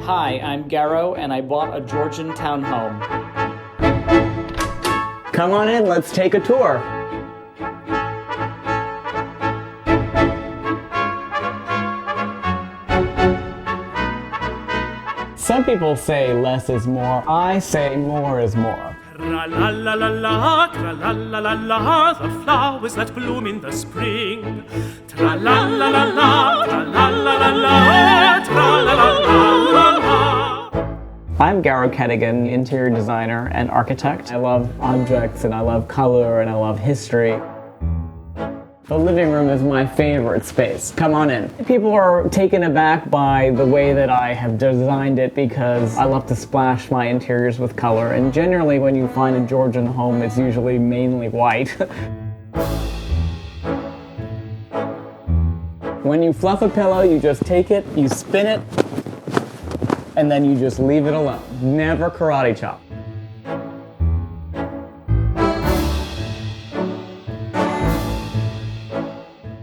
Hi, I'm Garrow, and I bought a Georgian townhome. Come on in, let's take a tour. Some people say less is more. I say more is more. Tra-la-la-la-la, tra-la-la-la-la, the flowers that bloom in the spring. Tra-la-la-la-la, tra-la-la-la-la, tra-la-la-la-la. I'm Garrow Kedigian, interior designer and architect. I love objects and I love color and I love history. The living room is my favorite space. Come on in. People are taken aback by the way that I have designed it because I love to splash my interiors with color, and generally when you find a Georgian home, it's usually mainly white. When you fluff a pillow, you just take it, you spin it, and then you just leave it alone. Never karate chop.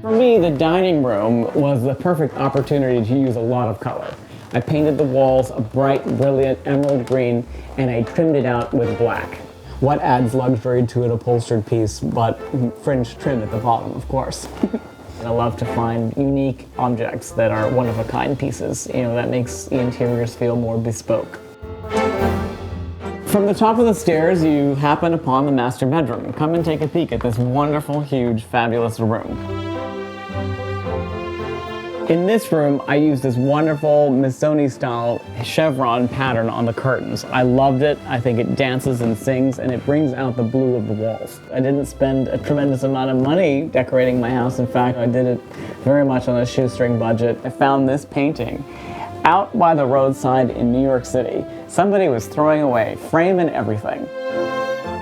For me, the dining room was the perfect opportunity to use a lot of color. I painted the walls a bright, brilliant emerald green, and I trimmed it out with black. What adds luxury to an upholstered piece but fringe trim at the bottom, of course. I love to find unique objects that are one-of-a-kind pieces. You know, that makes the interiors feel more bespoke. From the top of the stairs, you happen upon the master bedroom. Come and take a peek at this wonderful, huge, fabulous room. In this room, I used this wonderful Missoni-style chevron pattern on the curtains. I loved it. I think it dances and sings, and it brings out the blue of the walls. I didn't spend a tremendous amount of money decorating my house. In fact, I did it very much on a shoestring budget. I found this painting out by the roadside in New York City. Somebody was throwing away, frame and everything.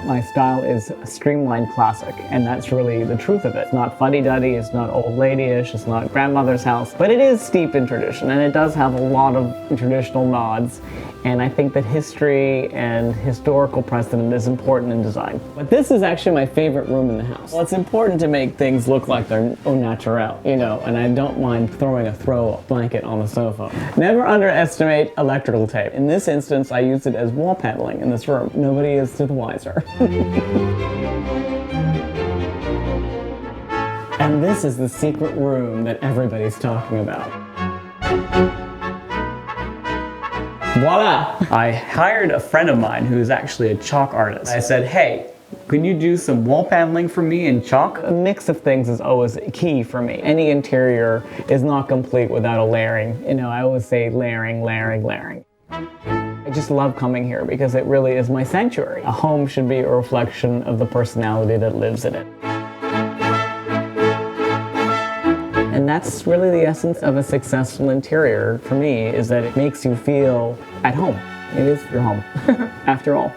My style is a streamlined classic, and that's really the truth of it. It's not fuddy-duddy, it's not old lady-ish, it's not grandmother's house, but it is steeped in tradition, and it does have a lot of traditional nods, and I think that history and historical precedent is important in design. But this is actually my favorite room in the house. Well, it's important to make things look like they're au naturel, you know, and I don't mind throwing a throw blanket on the sofa. Never underestimate electrical tape. In this instance, I used it as wall paneling in this room. Nobody is to the wiser. And this is the secret room that everybody's talking about. Voila! I hired a friend of mine who's actually a chalk artist. I said, hey, can you do some wall paneling for me in chalk? A mix of things is always key for me. Any interior is not complete without a layering. You know, I always say layering, layering, layering. I just love coming here because it really is my sanctuary. A home should be a reflection of the personality that lives in it. And that's really the essence of a successful interior for me, is that it makes you feel at home. It is your home, after all.